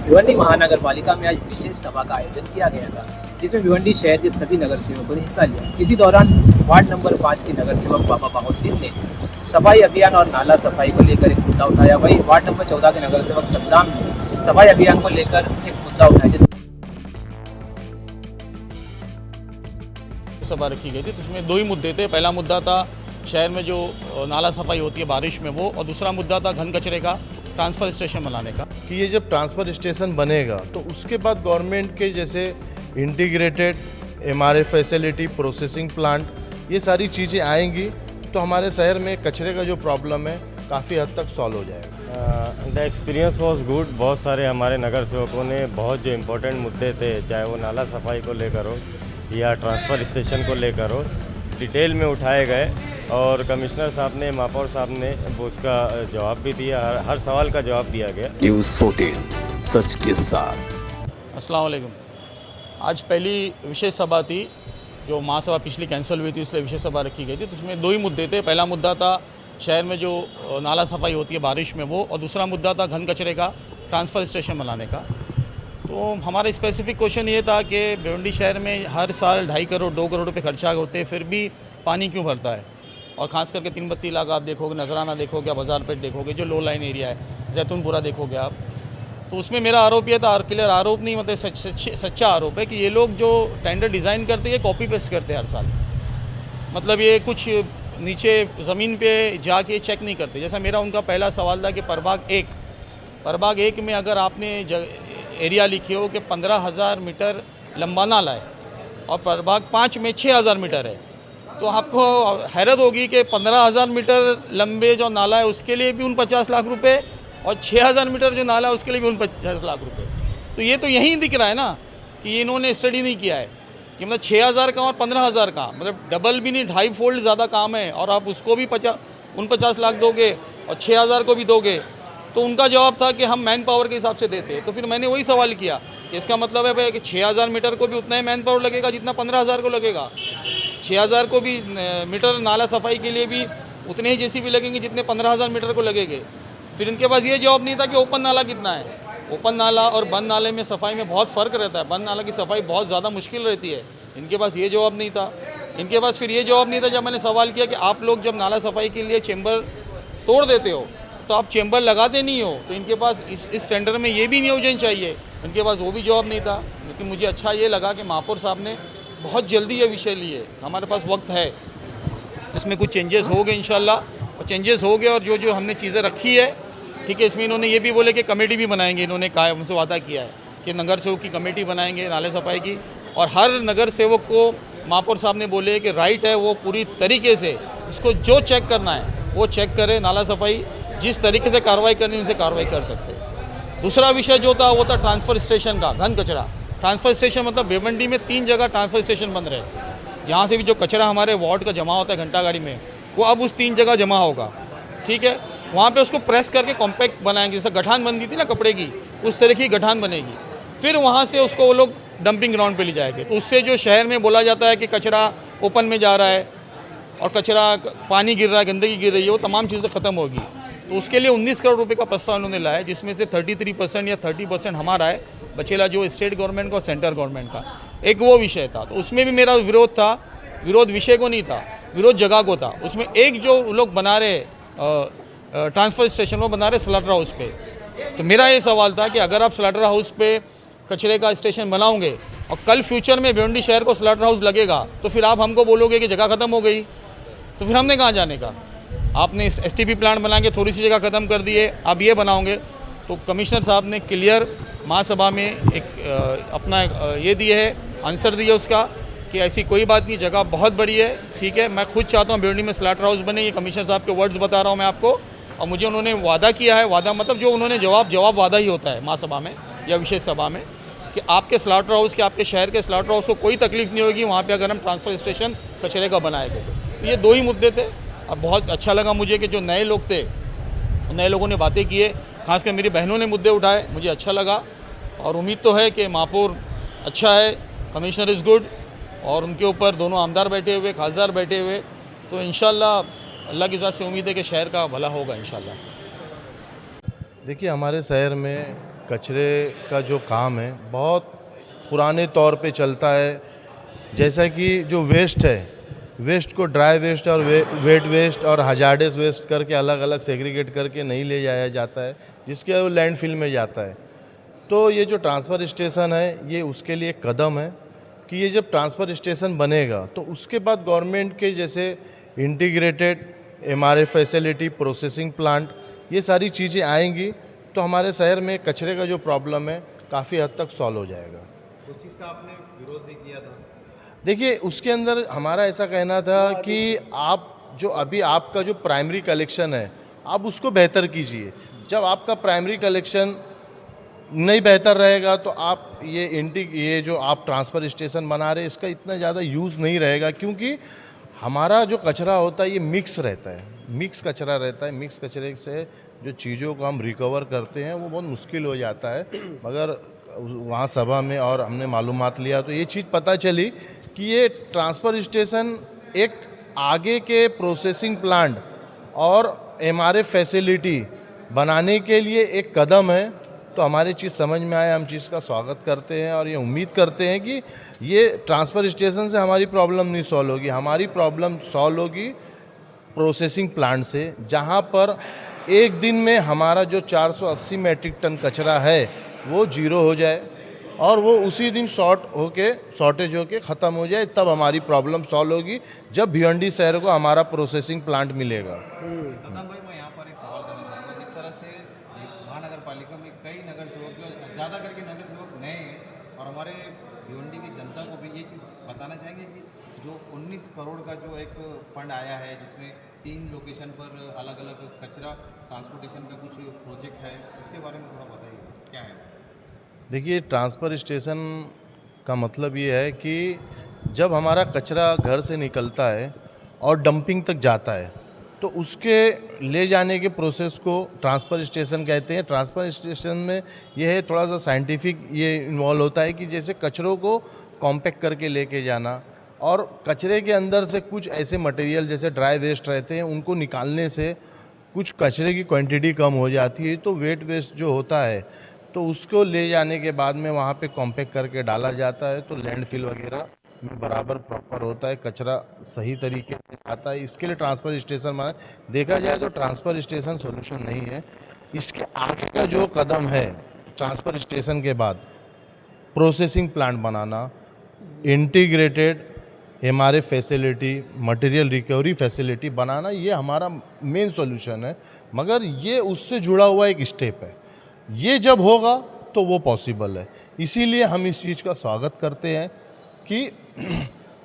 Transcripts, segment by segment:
भिवंडी महानगर पालिका में आज विशेष सभा का आयोजन किया गया था, जिसमें भिवंडी शहर के सभी नगर सेवकों ने हिस्सा लिया। इसी दौरान वार्ड नंबर 5 के नगर सेवक बाबा बाहुद्दीन ने सफाई अभियान और नाला सफाई को लेकर एक मुद्दा उठाया। वहीं वार्ड नंबर 14 के नगर सेवक सद्दाम ने सफाई अभियान को लेकर एक मुद्दा उठाया। सभा रखी गई थी, तो उसमें दो ही मुद्दे थे। पहला मुद्दा था शहर में जो नाला सफाई होती है बारिश में वो, और दूसरा मुद्दा था घन कचरे का ट्रांसफ़र स्टेशन बनाने का। कि ये जब ट्रांसफ़र स्टेशन बनेगा तो उसके बाद गवर्नमेंट के जैसे integrated MRF facility, processing plant, ये सारी चीज़ें आएंगी तो हमारे शहर में कचरे का जो प्रॉब्लम है काफ़ी हद तक सॉल्व हो जाएगा। The experience was good. बहुत सारे हमारे नगर सेवकों ने बहुत जो इम्पोर्टेंट मुद्दे थे, चाहे वो नाला सफाई को लेकर हो या ट्रांसफ़र स्टेशन को लेकर हो, डिटेल में उठाए गए और कमिश्नर साहब ने, महापौर साहब ने उसका जवाब भी दिया, हर सवाल का जवाब दिया गया। न्यूज़ 14 सच के साथ। अस्सलाम वालेकुम। आज पहली विशेष सभा थी, जो महासभा पिछली कैंसिल हुई थी इसलिए विशेष सभा रखी गई थी। तो उसमें दो ही मुद्दे थे। पहला मुद्दा था शहर में जो नाला सफाई होती है बारिश में वो, और दूसरा मुद्दा था घन कचरे का ट्रांसफ़र स्टेशन बनाने का। तो हमारा स्पेसिफिक क्वेश्चन ये था कि भिवंडी शहर में हर साल 2.5 करोड़ 2 करोड़ रुपये खर्चा होते हैं, फिर भी पानी क्यों भरता है? और ख़ास करके 3 बत्ती इलाका आप देखोगे, नजराना देखोगे, बाजार पेट देखोगे, जो लो लाइन एरिया है, जैतूनपुरा देखोगे आप, तो उसमें मेरा आरोप ये था, क्लियर आरोप नहीं मतलब सच्चा आरोप है कि ये लोग जो टेंडर डिज़ाइन करते हैं ये कॉपी पेस्ट करते हैं हर साल। मतलब ये कुछ नीचे ज़मीन पे जाके चेक नहीं करते। जैसा मेरा उनका पहला सवाल था कि प्रभाग एक में अगर आपने एरिया लिखी हो कि 15,000 मीटर लंबा नाला है और प्रभाग 5 में 6,000 मीटर है, तो आपको हैरत होगी कि 15,000 मीटर लंबे जो नाला है उसके लिए भी 49 लाख रुपए और 6,000 मीटर जो नाला है उसके लिए भी 49 लाख रुपए। तो ये तो यहीं दिख रहा है ना कि इन्होंने स्टडी नहीं किया है कि मतलब 6,000 का और 15,000 का मतलब डबल भी नहीं, 2.5 फोल्ड ज़्यादा काम है, और आप उसको भी 49 लाख दोगे और 6,000 को भी दोगे। तो उनका जवाब था कि हम मैन पावर के हिसाब से देते हैं। तो फिर मैंने वही सवाल किया कि इसका मतलब है भाई कि 6,000 मीटर को भी उतना ही मैन पावर लगेगा जितना 15,000 को लगेगा। 6,000 को भी मीटर नाला सफाई के लिए भी उतने ही जेसीबी लगेंगे जितने 15,000 मीटर को लगेंगे। फिर इनके पास ये जवाब नहीं था कि ओपन नाला कितना है। ओपन नाला और बंद नाले में सफाई में बहुत फ़र्क रहता है। बंद नाला की सफाई बहुत ज़्यादा मुश्किल रहती है। इनके पास ये जवाब नहीं था। इनके पास फिर ये जवाब नहीं था जब मैंने सवाल किया कि आप लोग जब नाला सफाई के लिए चेंबर तोड़ देते हो तो आप चेंबर लगाते नहीं हो, तो इनके पास इस टेंडर में ये भी नियोजन चाहिए। इनके पास वो भी जवाब नहीं था। लेकिन मुझे अच्छा ये लगा कि महापौर साहब ने बहुत जल्दी ये विषय लिए। हमारे पास वक्त है, इसमें कुछ चेंजेस हो गए इंशाल्लाह, और चेंजेस हो गए और जो जो हमने चीज़ें रखी है, ठीक है। इसमें इन्होंने ये भी बोले कि कमेटी भी बनाएंगे। इन्होंने कहा, उनसे वादा किया है कि नगर सेवक की कमेटी बनाएंगे नाले सफाई की, और हर नगर सेवक को महापौर साहब ने बोले कि राइट है वो पूरी तरीके से उसको जो चेक करना है वो चेक करे। नाला सफाई जिस तरीके से कार्रवाई करनी उनसे कार्रवाई कर सकते हैं। दूसरा विषय जो था वो था ट्रांसफ़र स्टेशन का, घन कचरा ट्रांसफ़र स्टेशन। मतलब भिवंडी में 3 जगह ट्रांसफ़र स्टेशन बन रहे हैं, जहाँ से भी जो कचरा हमारे वार्ड का जमा होता है घंटा गाड़ी में, वो अब उस 3 जगह जमा होगा, ठीक है। वहाँ पे उसको प्रेस करके कॉम्पैक्ट बनाएंगे, जैसे गठान बनती थी ना कपड़े की, उस तरह की गठान बनेगी। फिर वहाँ से उसको वो लोग डंपिंग ग्राउंड पे ले जाएंगे। तो उससे जो शहर में बोला जाता है कि कचरा ओपन में जा रहा है और कचरा पानी गिर रहा है, गंदगी गिर रही है, वो तमाम चीज़ें ख़त्म होगी। तो उसके लिए 19 करोड़ रुपए का प्रस्ताव उन्होंने लाया, जिसमें से 33% या 30% हमारा है, बचेला जो स्टेट गवर्नमेंट का और सेंट्रल गवर्नमेंट का। एक वो विषय था, तो उसमें भी मेरा विरोध था। विरोध विषय को नहीं था, विरोध जगह को था। उसमें एक जो लोग बना रहे ट्रांसफ़र स्टेशन, वो बना रहे स्लॉटर हाउस पे। तो मेरा ये सवाल था कि अगर आप स्लॉटर हाउस पे कचरे का स्टेशन बनाओगे और कल फ्यूचर में भिवंडी शहर को स्लॉटर हाउस लगेगा, तो फिर आप हमको बोलोगे कि जगह ख़त्म हो गई, तो फिर हमने कहाँ जाने का? आपने एसटीपी प्लांट बना के थोड़ी सी जगह ख़त्म कर दिए, आप ये बनाओगे। तो कमिश्नर साहब ने क्लियर महासभा में एक अपना ये दिए है, आंसर दिया उसका कि ऐसी कोई बात नहीं, जगह बहुत बड़ी है, ठीक है। मैं खुद चाहता हूँ भिवंडी में स्लॉटर हाउस बने। ये कमिश्नर साहब के वर्ड्स बता रहा हूँ मैं आपको, और मुझे उन्होंने वादा किया है। वादा मतलब जो उन्होंने जवाब वादा ही होता है महासभा में या विशेष सभा में, कि आपके स्लॉटर हाउस के, आपके शहर के स्लॉटर हाउस को कोई तकलीफ नहीं होगी वहाँ पे अगर हम ट्रांसफ़र स्टेशन कचरे का बनाएंगे। तो ये 2 ही मुद्दे थे। अब बहुत अच्छा लगा मुझे कि जो नए लोग थे, नए लोगों ने बातें किए, खासकर मेरी बहनों ने मुद्दे उठाए, मुझे अच्छा लगा। और उम्मीद तो है कि महापौर अच्छा है, कमिश्नर इज़ गुड, और उनके ऊपर दोनों आमदार बैठे हुए, खासदार बैठे हुए, तो इंशाल्लाह अल्लाह की ज़ात से उम्मीद है कि शहर का भला होगा इंशाल्लाह। देखिए, हमारे शहर में कचरे का जो काम है बहुत पुराने तौर पे चलता है। जैसा कि जो वेस्ट है, वेस्ट को ड्राई वेस्ट और वेट वेस्ट और हजार्डस वेस्ट करके अलग अलग सेग्रीगेट करके नहीं ले जाया जाता है, जिसके वो लैंडफिल में जाता है। तो ये जो ट्रांसफ़र स्टेशन है ये उसके लिए एक कदम है कि ये जब ट्रांसफ़र स्टेशन बनेगा तो उसके बाद गवर्नमेंट के जैसे integrated MRF facility, processing plant, ये सारी चीज़ें आएंगी तो हमारे शहर में कचरे का जो प्रॉब्लम है काफ़ी हद तक सॉल्व हो जाएगा। उस चीज़ का आपने विरोध भी किया था? देखिए, उसके अंदर हमारा ऐसा कहना था कि आप जो अभी आपका जो प्राइमरी कलेक्शन है आप उसको बेहतर कीजिए। जब आपका प्राइमरी कलेक्शन नहीं बेहतर रहेगा तो आप ये जो आप ट्रांसफ़र स्टेशन बना रहे हैं इसका इतना ज़्यादा यूज़ नहीं रहेगा, क्योंकि हमारा जो कचरा होता है ये मिक्स रहता है, मिक्स कचरा रहता है। मिक्स कचरे से जो चीज़ों को हम रिकवर करते हैं वो बहुत मुश्किल हो जाता है। मगर वहाँ सभा में और हमने मालूमात लिया तो ये चीज़ पता चली कि ये ट्रांसफ़र स्टेशन एक आगे के प्रोसेसिंग प्लांट और एमआरएफ फैसिलिटी बनाने के लिए एक कदम है। तो हमारी चीज़ समझ में आया, हम चीज़ का स्वागत करते हैं और ये उम्मीद करते हैं कि ये ट्रांसफ़र स्टेशन से हमारी प्रॉब्लम नहीं सॉल्व होगी, हमारी प्रॉब्लम सॉल्व होगी प्रोसेसिंग प्लांट से, जहाँ पर एक दिन में हमारा जो 480 मैट्रिक टन कचरा है वो जीरो हो जाए और वो उसी दिन शॉर्टेज होके ख़त्म हो जाए, तब हमारी प्रॉब्लम सॉल्व होगी जब भिवंडी शहर को हमारा प्रोसेसिंग प्लांट मिलेगा। सदाम भाई, मैं यहाँ पर एक सवाल करना चाहूँगा। जिस तरह से महानगर पालिका में कई नगर सेवक, ज़्यादा करके नगर सेवक नए हैं, और हमारे भिवंडी की जनता को भी ये चीज़ बताना चाहेंगे कि जो 19 करोड़ का जो एक फंड आया है जिसमें 3 लोकेशन पर अलग अलग कचरा ट्रांसपोर्टेशन का कुछ प्रोजेक्ट है, उसके बारे में थोड़ा बताइए क्या है? देखिए, ट्रांसफ़र स्टेशन का मतलब ये है कि जब हमारा कचरा घर से निकलता है और डंपिंग तक जाता है तो उसके ले जाने के प्रोसेस को ट्रांसफ़र स्टेशन कहते हैं। ट्रांसफ़र स्टेशन में यह है थोड़ा सा साइंटिफिक ये इन्वॉल्व होता है कि जैसे कचरों को कॉम्पैक्ट करके लेके जाना और कचरे के अंदर से कुछ ऐसे मटेरियल जैसे ड्राई वेस्ट रहते हैं उनको निकालने से कुछ कचरे की क्वांटिटी कम हो जाती है। तो वेट वेस्ट जो होता है तो उसको ले जाने के बाद में वहाँ पे कॉम्पैक्ट करके डाला जाता है तो लैंडफिल वगैरह में बराबर प्रॉपर होता है, कचरा सही तरीके से आता है। इसके लिए ट्रांसफ़र स्टेशन बना। देखा जाए तो ट्रांसफ़र स्टेशन सॉल्यूशन नहीं है, इसके आगे का जो कदम है ट्रांसफ़र स्टेशन के बाद प्रोसेसिंग प्लांट बनाना, integrated MRF facility, material recovery facility बनाना, ये हमारा मेन सॉल्यूशन है। मगर ये उससे जुड़ा हुआ एक स्टेप है, ये जब होगा तो वो पॉसिबल है। इसीलिए हम इस चीज़ का स्वागत करते हैं कि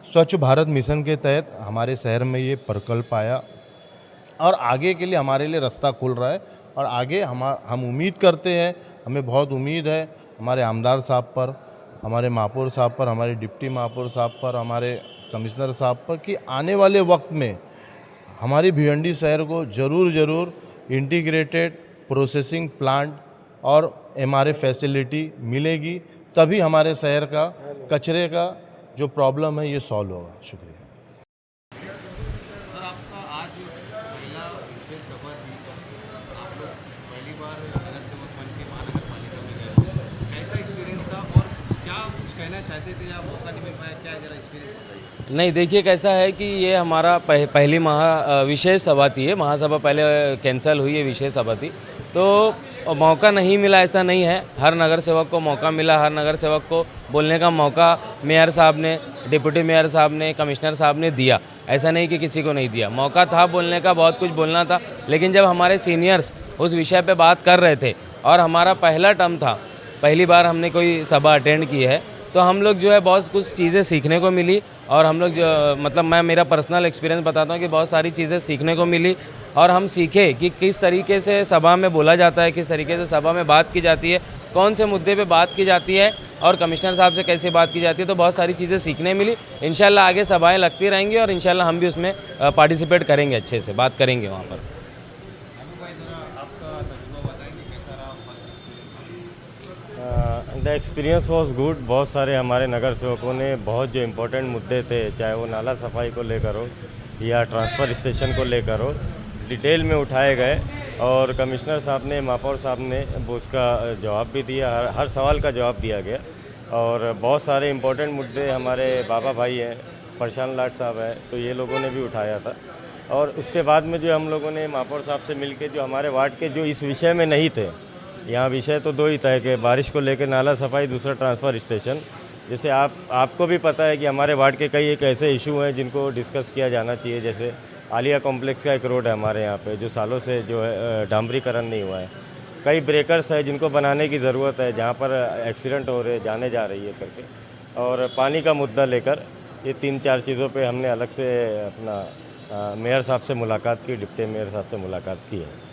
स्वच्छ भारत मिशन के तहत हमारे शहर में ये प्रकल्प आया और आगे के लिए हमारे लिए रास्ता खुल रहा है। और आगे हम उम्मीद करते हैं, हमें बहुत उम्मीद है हमारे आमदार साहब पर, हमारे महापौर साहब पर, हमारे डिप्टी महापौर साहब पर, हमारे कमिश्नर साहब पर कि आने वाले वक्त में हमारी भिवंडी शहर को ज़रूर इंटीग्रेटेड प्रोसेसिंग प्लांट और एमआरएफ फैसिलिटी मिलेगी, तभी हमारे शहर का कचरे का जो प्रॉब्लम है ये सॉल्व होगा। शुक्रिया। सर, आपका आज पहला विशेष सभा थी, आप लोग पहली बार नगर सेवक बन के महानगर पालिका में गए, कैसा एक्सपीरियंस था और क्या कुछ कहना चाहते थे या मौका नहीं मिल पाया, क्या जरा एक्सपीरियंस बताइए? नहीं, देखिए कैसा है कि ये हमारा पहली विशेष सभा थी। महासभा पहले कैंसिल हुई है, विशेष सभा थी, तो मौका नहीं मिला ऐसा नहीं है। हर नगर सेवक को मौका मिला, हर नगर सेवक को बोलने का मौका मेयर साहब ने, डिप्टी मेयर साहब ने, कमिश्नर साहब ने दिया। ऐसा नहीं कि किसी को नहीं दिया, मौका था बोलने का, बहुत कुछ बोलना था। लेकिन जब हमारे सीनियर्स उस विषय पे बात कर रहे थे और हमारा पहला टर्म था, पहली बार हमने कोई सभा अटेंड की है, तो हम लोग जो है बहुत कुछ चीज़ें सीखने को मिली। और हम लोग जो मतलब मैं मेरा पर्सनल एक्सपीरियंस बताता हूँ कि बहुत सारी चीज़ें सीखने को मिली और हम सीखे कि किस तरीके से सभा में बोला जाता है, किस तरीके से सभा में बात की जाती है, कौन से मुद्दे पे बात की जाती है और कमिश्नर साहब से कैसे बात की जाती है। तो बहुत सारी चीज़ें सीखने मिली। इंशाल्लाह आगे सभाएं लगती रहेंगी और इंशाल्लाह हम भी उसमें पार्टिसिपेट करेंगे, अच्छे से बात करेंगे वहाँ पर। The experience was good. बहुत सारे हमारे नगर सेवकों ने बहुत जो इम्पोर्टेंट मुद्दे थे, चाहे वो नाला सफाई को लेकर हो या ट्रांसफ़र स्टेशन को लेकर हो, डिटेल में उठाए गए और कमिश्नर साहब ने, महापौर साहब ने वो उसका जवाब भी दिया, हर सवाल का जवाब दिया गया। और बहुत सारे इम्पोर्टेंट मुद्दे हमारे बाबा भाई हैं, प्रशांत लाट साहब हैं, तो ये लोगों ने भी उठाया था। और उसके बाद में जो हम लोगों ने महापौर साहब से मिलके जो हमारे वार्ड के जो इस विषय में नहीं थे, यहाँ विषय तो दो ही था कि बारिश को लेकर नाला सफाई, दूसरा ट्रांसफ़र स्टेशन। जैसे आपको भी पता है कि हमारे वार्ड के कई एक ऐसे इशू हैं जिनको डिस्कस किया जाना चाहिए। जैसे आलिया कॉम्प्लेक्स का एक रोड है हमारे यहाँ पे जो सालों से जो है डामरीकरण नहीं हुआ है। कई ब्रेकर्स है जिनको बनाने की ज़रूरत है, जहाँ पर एक्सीडेंट हो रहे, जाने जा रही है करके। और पानी का मुद्दा लेकर ये 3-4 चीज़ों पे हमने अलग से अपना मेयर साहब से मुलाकात की, डिप्टी मेयर साहब से मुलाकात की है।